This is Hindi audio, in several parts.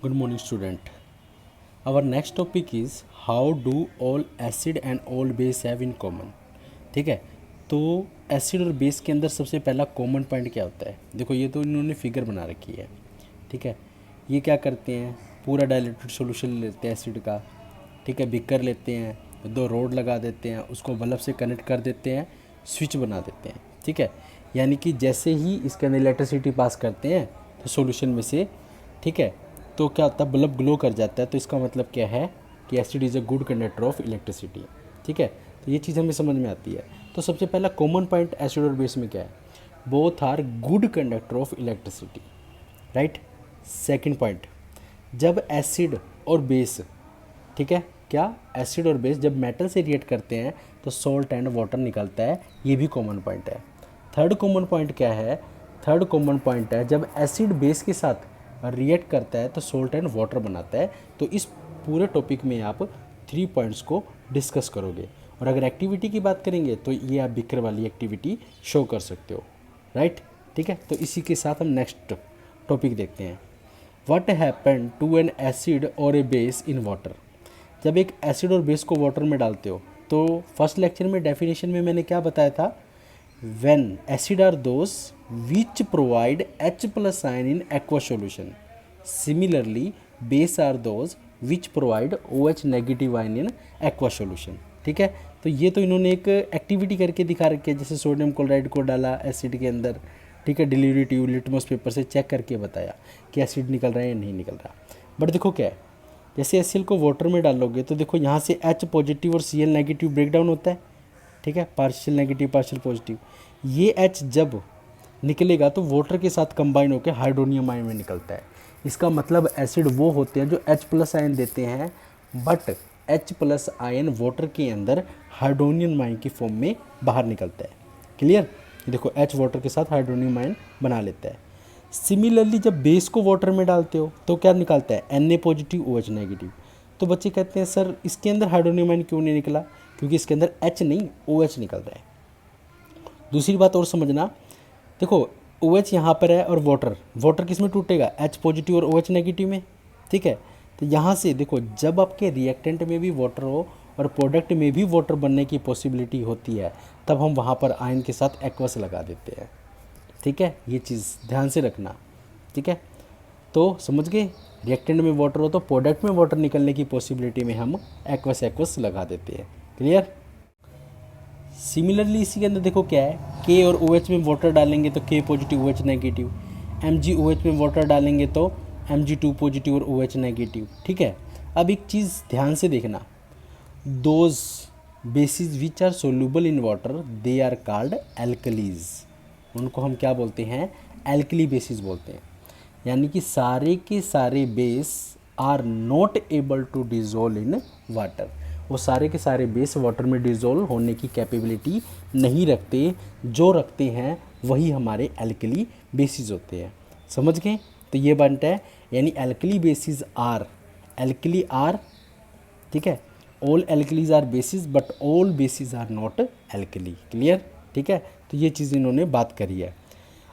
Good morning, student. Our next topic is how do all acid and all base have in common. ठीक है, तो एसिड और बेस के अंदर सबसे पहला कॉमन पॉइंट क्या होता है? देखो, ये तो इन्होंने फिगर बना रखी है। ठीक है, ये क्या करते हैं, पूरा डाइल्यूटेड सॉल्यूशन लेते हैं एसिड का। ठीक है, बिकर लेते हैं, दो रोड लगा देते हैं, उसको बल्ब से कनेक्ट कर देते हैं, स्विच बना देते हैं। ठीक है, यानी कि जैसे ही इसके अंदर इलेक्ट्रिसिटी पास करते हैं तो सॉल्यूशन में से, ठीक है, तो क्या होता है, बल्ब ग्लो कर जाता है। तो इसका मतलब क्या है कि acid is a good conductor of electricity. ठीक है, तो ये चीज़ हमें समझ में आती है। तो सबसे पहला कॉमन पॉइंट एसिड और बेस में क्या है, both are good conductor of electricity, right. Second point, जब एसिड और बेस, ठीक है, क्या एसिड और बेस जब मेटल से रिएक्ट करते हैं तो सॉल्ट एंड वाटर निकलता है, ये भी कॉमन पॉइंट है। थर्ड कॉमन पॉइंट क्या है, थर्ड कॉमन पॉइंट है जब एसिड बेस के साथ रिएक्ट करता है तो सॉल्ट एंड वाटर बनाता है। तो इस पूरे टॉपिक में आप 3 पॉइंट्स को डिस्कस करोगे। और अगर एक्टिविटी की बात करेंगे तो ये आप बिकर वाली एक्टिविटी शो कर सकते हो, राइट। ठीक है, तो इसी के साथ हम नेक्स्ट टॉपिक देखते हैं। What happen to an acid और ए बेस इन वाटर। जब एक एसिड और बेस को वाटर में डालते हो तो फर्स्ट लेक्चर में डेफिनेशन में मैंने क्या बताया था, when acid are those which provide H plus ion in aqueous solution. Similarly, base are those which provide OH negative ion in aqueous solution. ठीक है, तो ये तो इन्होंने एक एक्टिविटी करके दिखा रखी है, जैसे सोडियम क्लोराइड को डाला एसिड के अंदर। ठीक है, डिलीवरी ट्यूब लिटमस पेपर से चेक करके बताया कि एसिड निकल रहा है या नहीं निकल रहा। बट देखो क्या है, जैसे HCl को वाटर में डालोगे तो देखो यहाँ से H पॉजिटिव और Cl नेगेटिव ब्रेक डाउन होता है। ठीक है, पार्शियल नेगेटिव पार्शियल पॉजिटिव। ये H जब निकलेगा तो वाटर के साथ कंबाइन होकर हाइड्रोनियम आयन में निकलता है। इसका मतलब एसिड वो होते हैं जो H प्लस आयन देते हैं, but H plus ion water के अंदर हाइड्रोनियम आयन की फॉर्म में बाहर निकलता है। क्लियर, देखो H वाटर के साथ हाइड्रोनियम आयन बना लेता है। सिमिलरली जब बेस को वाटर में डालते हो तो क्या निकलता है, Na पॉजिटिव OH नेगेटिव। तो बच्चे कहते हैं सर इसके अंदर हाइड्रोनियम आयन क्यों नहीं निकला, क्योंकि इसके अंदर H नहीं OH निकल रहा है। दूसरी बात और समझना, देखो OH यहाँ पर है और वाटर किस में टूटेगा, H पॉजिटिव और OH नेगेटिव में। ठीक है, तो यहाँ से देखो जब आपके रिएक्टेंट में भी वाटर हो और प्रोडक्ट में भी वाटर बनने की पॉसिबिलिटी होती है तब हम वहाँ पर आयन के साथ एक्वस लगा देते हैं। ठीक है, ये चीज़ ध्यान से रखना। ठीक है, तो समझ गए, रिएक्टेंट में वाटर हो तो प्रोडक्ट में वाटर निकलने की पॉसिबिलिटी में हम एक्वस लगा देते हैं। क्लियर। सिमिलरली इसी के अंदर देखो क्या है, के और OH में वाटर डालेंगे तो के पॉजिटिव OH नेगेटिव, MgOH में वाटर डालेंगे तो Mg2 पॉजिटिव और OH नेगेटिव। ठीक है, अब एक चीज़ ध्यान से देखना, those bases which are soluble in water they are called alkalis. उनको हम क्या बोलते हैं, एल्कली बेसिस बोलते हैं। यानी कि सारे के सारे base are not able to dissolve in water. वो सारे के सारे बेस वाटर में डिजोल्व होने की कैपेबिलिटी नहीं रखते, जो रखते हैं वही हमारे एल्कली बेसिस होते हैं। समझ गए, तो ये बनता है, यानी alkali bases are, alkali are, ठीक है, all alkalis are bases but all bases are not alkali. Clear. ठीक है, तो ये चीज़ इन्होंने बात करी है।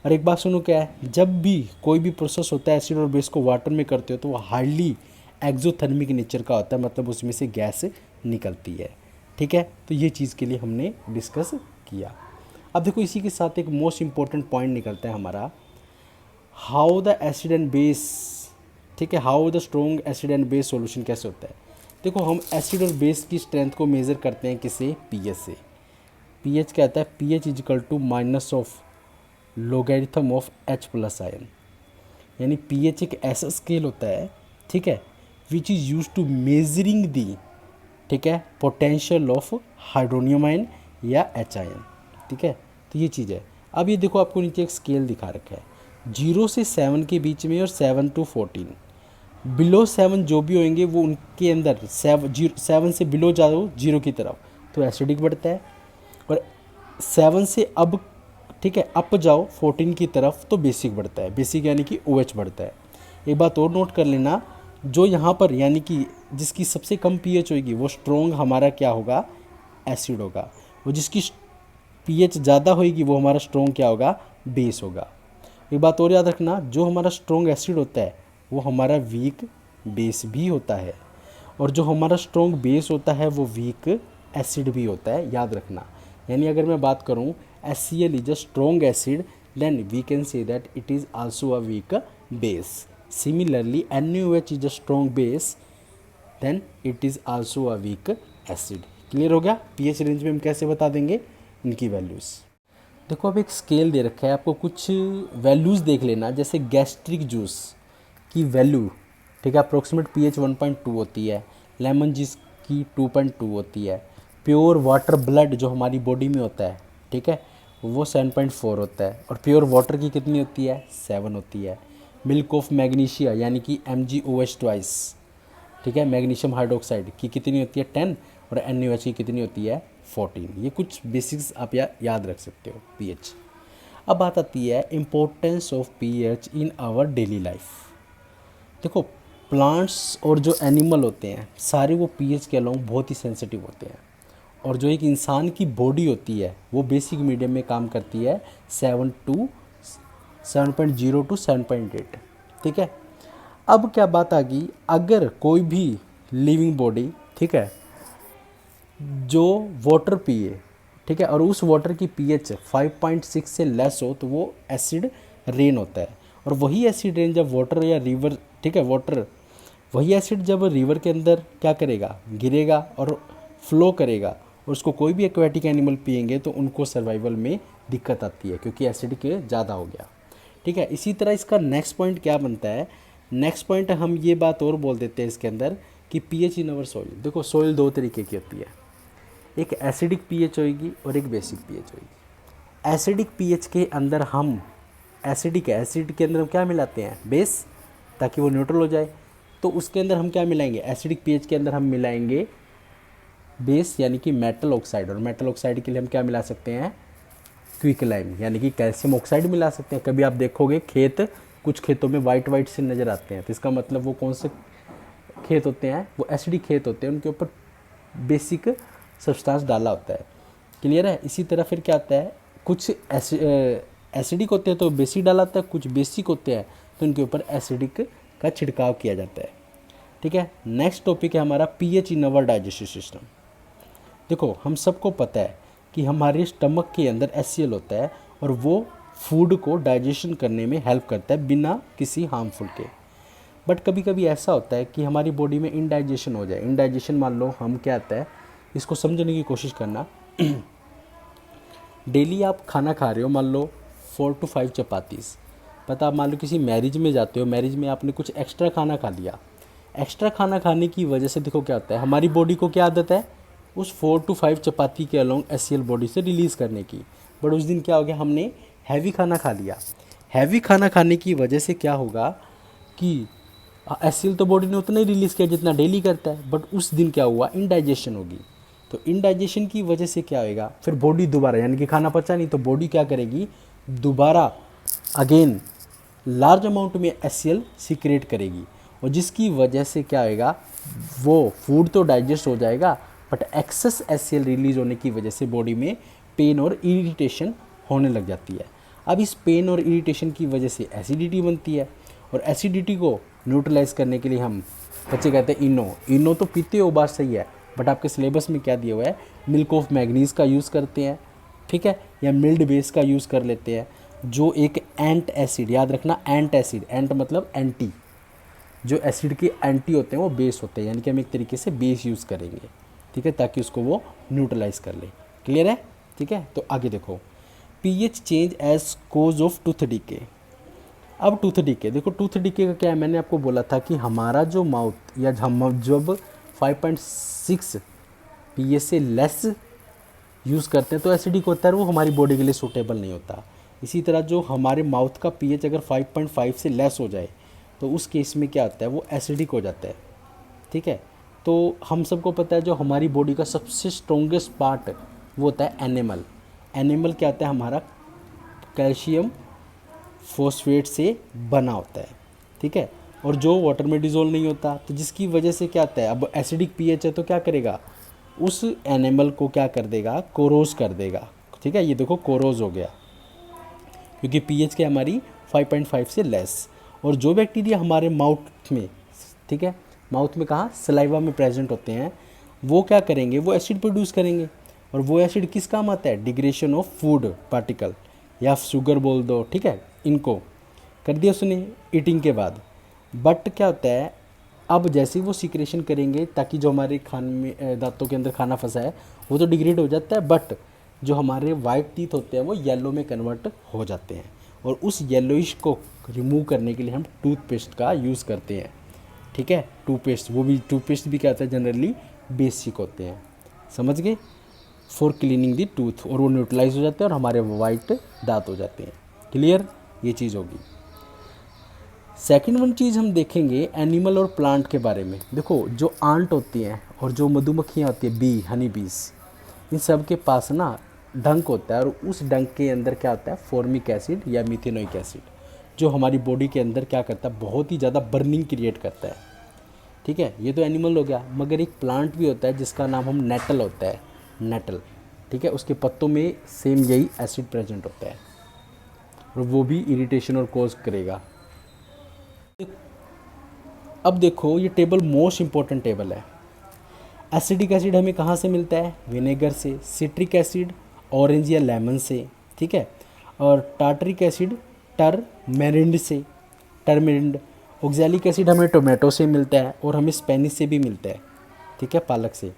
और एक बात सुनो क्या है, जब भी कोई भी प्रोसेस होता है एसिड और बेस को वाटर में करते हो तो वो हार्डली एक्जोथर्मिक नेचर का होता है, मतलब उसमें से गैस निकलती है। ठीक है, तो ये चीज़ के लिए हमने डिस्कस किया। अब देखो इसी के साथ एक मोस्ट इंपॉर्टेंट पॉइंट निकलता है हमारा, how the acid and base, ठीक है, how the strong acid and base solution कैसे होता है। देखो हम एसिड और बेस की स्ट्रेंथ को मेज़र करते हैं किसे, pH से। pH क्या आता है, pH is equal to minus of logarithm of H plus ion. यानी pH एक ऐसा स्केल होता है, ठीक है, which is use to measuring the, ठीक है, पोटेंशियल ऑफ हाइड्रोनियम आयन या H आयन। ठीक है, तो ये चीज़ है। अब ये देखो आपको नीचे एक स्केल दिखा रखा है, 0 से 7 के बीच में और 7 to 14। बिलो 7 जो भी होंगे वो उनके अंदर 7 से बिलो जाओ 0 की तरफ तो एसिडिक बढ़ता है, और 7 से अब, ठीक है, अप जाओ 14 की तरफ तो बेसिक बढ़ता है। बेसिक यानी कि OH बढ़ता है। एक बात और नोट कर लेना, जो यहाँ पर यानी कि जिसकी सबसे कम pH होगी वो स्ट्रॉन्ग हमारा क्या होगा, एसिड होगा। वो जिसकी pH ज़्यादा होगी वो हमारा स्ट्रॉन्ग क्या होगा, बेस होगा। एक बात और याद रखना, जो हमारा स्ट्रॉन्ग एसिड होता है वो हमारा वीक बेस भी होता है, और जो हमारा स्ट्रॉन्ग बेस होता है वो वीक एसिड भी होता है, याद रखना। यानी अगर मैं बात करूँ HCl is a strong acid, then we can say that it is also a weak base. Similarly NaOH is a strong base, then it is also a weak acid. Clear हो गया? पीएच रेंज में हम कैसे बता देंगे इनकी वैल्यूज़। देखो अब एक स्केल दे रखा है, आपको कुछ वैल्यूज़ देख लेना, जैसे गैस्ट्रिक जूस की वैल्यू, ठीक है, अप्रोक्सीमेट पीएच 1.2 होती है, लेमन जूस की 2.2 होती है, प्योर वाटर ब्लड जो हमारी बॉडी में होता है, ठीक है, वो 7.4 होता है, और प्योर वाटर की कितनी होती है? 7 होती है। मिल्क ऑफ मैग्नीशिया यानी कि MgOH ट्वाइस, ठीक है, मैग्नीशियम हाइड्रोक्साइड की कितनी होती है? 10, और NaOH की कितनी होती है? 14। ये कुछ बेसिक्स आप याद रख सकते हो पीएच। अब बात आती है importance of pH in our daily life. देखो प्लांट्स और जो एनिमल होते हैं सारे वो पीएच के अलावा बहुत ही सेंसिटिव होते हैं, और जो एक इंसान की बॉडी होती है वो बेसिक मीडियम में काम करती है 7.0 टू 7.8, ठीक है। अब क्या बात आ गई, अगर कोई भी लिविंग बॉडी, ठीक है, जो वाटर पिए, ठीक है, और उस वाटर की पीएच 5.6 से लेस हो तो वो एसिड रेन होता है। और वही एसिड रेन जब वाटर या रिवर, ठीक है, वाटर, वही एसिड जब रिवर के अंदर क्या करेगा? गिरेगा और फ्लो करेगा, और उसको कोई भी एक्वेटिक एनिमल पिएंगे तो उनको सर्वाइवल में दिक्कत आती है क्योंकि एसिड के ज़्यादा हो गया, ठीक है। इसी तरह इसका नेक्स्ट पॉइंट क्या बनता है? नेक्स्ट पॉइंट हम ये बात और बोल देते हैं इसके अंदर कि पीएच इन अवर सॉइल। देखो सॉइल दो तरीके की होती है, एक एसिडिक पीएच होगी और एक बेसिक पीएच होगी। एसिडिक पीएच के अंदर हम एसिडिक एसिड के अंदर हम क्या मिलाते हैं? बेस, ताकि वो न्यूट्रल हो जाए। तो उसके अंदर हम क्या मिलाएंगे? एसिडिक पीएच के अंदर हम मिलाएंगे बेस यानी कि मेटल ऑक्साइड, और मेटल ऑक्साइड के लिए हम क्या मिला सकते हैं? क्विकलाइम यानी कि कैल्शियम ऑक्साइड मिला सकते हैं। कभी आप देखोगे कुछ खेतों में वाइट वाइट से नज़र आते हैं, तो इसका मतलब वो कौन से खेत होते हैं? वो एसिडिक खेत होते हैं, उनके ऊपर बेसिक सब्सटेंस डाला होता है। क्लियर है? इसी तरह फिर क्या आता है, कुछ एसिडिक होते हैं तो बेसिक डाला होता है, कुछ बेसिक होते हैं तो उनके ऊपर एसिडिक का छिड़काव किया जाता है, ठीक है। नेक्स्ट टॉपिक है हमारा पीएच इन अवर डाइजेस्टिव सिस्टम। देखो हम सबको पता है कि हमारे स्टमक के अंदर HCl होता है, और वो फूड को डाइजेशन करने में हेल्प करता है बिना किसी हार्मफुल के। बट कभी कभी ऐसा होता है कि हमारी बॉडी में इनडाइजेशन हो जाए। इनडाइजेशन मान लो हम क्या आता है, इसको समझने की कोशिश करना। डेली आप खाना खा रहे हो, मान लो 4 to 5 चपातीस, पता आप मान लो किसी मैरिज में जाते हो, मैरिज में आपने कुछ एक्स्ट्रा खाना खा लिया। एक्स्ट्रा खाना खाने की वजह से देखो क्या होता है, हमारी बॉडी को क्या आदत है? उस 4 to 5 चपाती के अलोंग HCl बॉडी से रिलीज़ करने की। बट उस दिन क्या हो गया, हमने हैवी खाना खा लिया। हैवी खाना खाने की वजह से क्या होगा कि HCl तो बॉडी ने उतना ही रिलीज़ किया जितना डेली करता है, बट उस दिन क्या हुआ? इनडाइजेशन होगी। तो इनडाइजेशन की वजह से क्या होएगा, फिर बॉडी दोबारा, यानी कि खाना पचा नहीं तो बॉडी क्या करेगी? दोबारा अगेन लार्ज अमाउंट में HCl सीक्रेट करेगी, और जिसकी वजह से क्या होएगा, वो फूड तो डाइजेस्ट हो जाएगा, बट एक्सेस HCl रिलीज होने की वजह से बॉडी में पेन और इरिटेशन होने लग जाती है। अब इस पेन और इरिटेशन की वजह से एसिडिटी बनती है, और एसिडिटी को न्यूट्रलाइज करने के लिए हम बच्चे कहते हैं इनो तो पीते हो, बात सही है, बट आपके सिलेबस में क्या दिया हुआ है? मिल्क ऑफ मैग्नीज का यूज़ करते हैं, ठीक है, या मिल्ड बेस का यूज़ कर लेते हैं, जो एक एंट एसिड, याद रखना एंट एसिड, एंट मतलब एंटी, जो एसिड के एंटी होते हैं वो बेस होते हैं, यानी कि हम एक तरीके से बेस यूज़ करेंगे, ठीक है, ताकि उसको वो न्यूट्रलाइज कर ले। क्लियर है? ठीक है, तो आगे देखो pH change as cause of tooth decay. अब टूथ डीके, देखो टूथ डीके का क्या है, मैंने आपको बोला था कि हमारा जो माउथ या हम जब 5.6 पीएच से लेस यूज़ करते हैं तो एसिडिक होता है, वो हमारी बॉडी के लिए सूटेबल नहीं होता। इसी तरह जो हमारे माउथ का पीएच अगर 5.5 से लेस हो जाए तो उस केस में क्या होता है, वो एसिडिक हो जाता है, ठीक है। तो हम सबको पता है जो हमारी बॉडी का सबसे स्ट्रॉन्गेस्ट पार्ट वो होता है एनिमल। एनिमल क्या होता है हमारा? कैल्शियम फॉस्फेट से बना होता है, ठीक है, और जो वाटर में डिज़ोल्व नहीं होता, तो जिसकी वजह से क्या होता है, अब एसिडिक पीएच है तो क्या करेगा, उस एनिमल को क्या कर देगा? कोरोज कर देगा, ठीक है। ये देखो कोरोज हो गया क्योंकि पीएच क्या हमारी 5.5 से लेस, और जो बैक्टीरिया हमारे माउथ में, ठीक है, माउथ में कहाँ, सलाइवा में प्रेजेंट होते हैं, वो क्या करेंगे, वो एसिड प्रोड्यूस करेंगे। और वो एसिड किस काम आता है, डिग्रेडेशन ऑफ फूड पार्टिकल या शुगर बोल दो, ठीक है, इनको कर दिया उसने ईटिंग के बाद। बट क्या होता है, अब जैसे ही वो सिक्रेशन करेंगे ताकि जो हमारे खान में दांतों के अंदर खाना फंसा है वो तो डिग्रेड हो जाता है, बट जो हमारे वाइट टीथ होते हैं वो येलो में कन्वर्ट हो जाते हैं। और उस येलोइश को रिमूव करने के लिए हम टूथपेस्ट का यूज़ करते हैं, ठीक है। टूथपेस्ट, वो भी टूथपेस्ट भी क्या होता है, जनरली बेसिक होते हैं, समझ गए, फॉर क्लीनिंग दी टूथ, और वो न्यूट्रलाइज हो जाते हैं और हमारे वाइट दांत हो जाते हैं। क्लियर, ये चीज़ होगी। सेकंड वन चीज़ हम देखेंगे एनिमल और प्लांट के बारे में। देखो जो आंट होती हैं और जो मधुमक्खियाँ होती हैं, बी, हनी बीज, इन सब के पास ना डंक होता है, और उस डंक के अंदर क्या होता है, फॉर्मिक एसिड या मिथेनोइक एसिड, जो हमारी बॉडी के अंदर क्या करता है, बहुत ही ज़्यादा बर्निंग क्रिएट करता है, ठीक है। ये तो एनिमल हो गया, मगर एक प्लांट भी होता है जिसका नाम हम नेटल होता है, नेटल, ठीक है, उसके पत्तों में सेम यही एसिड प्रेजेंट होता है, और वो भी इरिटेशन और कॉज करेगा। अब देखो ये टेबल मोस्ट इंपॉर्टेंट टेबल है। एसिडिक एसिड हमें कहाँ से मिलता है, विनेगर से, सिट्रिक एसिड ऑरेंज या लेमन से, ठीक है, और टार्टरिक एसिड टर्मेरिंड से, टर्मेरिंड। ऑक्जेलिक एसिड हमें टोमेटो से मिलता है, और हमें स्पेनिश से भी मिलता है, ठीक है, पालक से।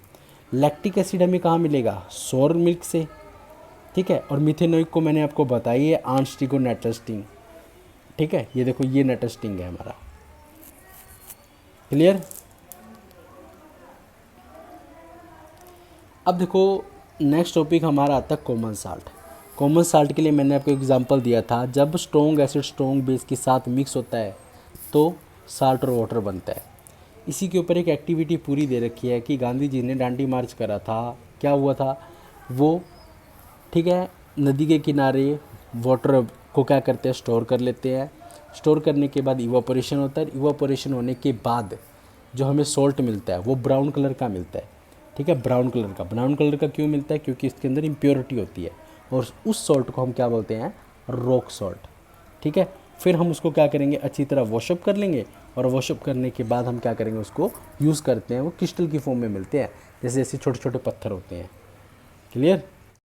लैक्टिक एसिड हमें कहाँ मिलेगा, सोर मिल्क से, ठीक है। और मिथेनोइक को मैंने आपको बताई है, आंस्टिगो नेटस्टिंग, ठीक है, ये देखो ये नेटस्टिंग है हमारा। क्लियर। अब देखो नेक्स्ट टॉपिक हमारा आता है कॉमन साल्ट। कॉमन साल्ट के लिए मैंने आपको एग्जांपल दिया था, जब स्ट्रॉन्ग एसिड स्ट्रॉन्ग बेस के साथ मिक्स होता है तो साल्ट और वाटर बनता है। इसी के ऊपर एक एक्टिविटी पूरी दे रखी है कि गांधी जी ने डांडी मार्च करा था, क्या हुआ था वो, ठीक है, नदी के किनारे वाटर को क्या करते हैं, स्टोर कर लेते हैं। स्टोर करने के बाद इवापोरेशन होता है, इवापोरेशन होने के बाद जो हमें सॉल्ट मिलता है वो ब्राउन कलर का मिलता है, ठीक है, ब्राउन कलर का। ब्राउन कलर का क्यों मिलता है, क्योंकि इसके अंदर इम्प्योरिटी होती है, और उस सॉल्ट को हम क्या बोलते हैं, रॉक सॉल्ट, ठीक है। फिर हम उसको क्या करेंगे, अच्छी तरह वॉशअप कर लेंगे, और वॉशअप करने के बाद हम क्या करेंगे, उसको यूज़ करते हैं, वो क्रिस्टल की फॉर्म में मिलते हैं, जैसे जैसे छोटे छोटे पत्थर होते हैं। क्लियर।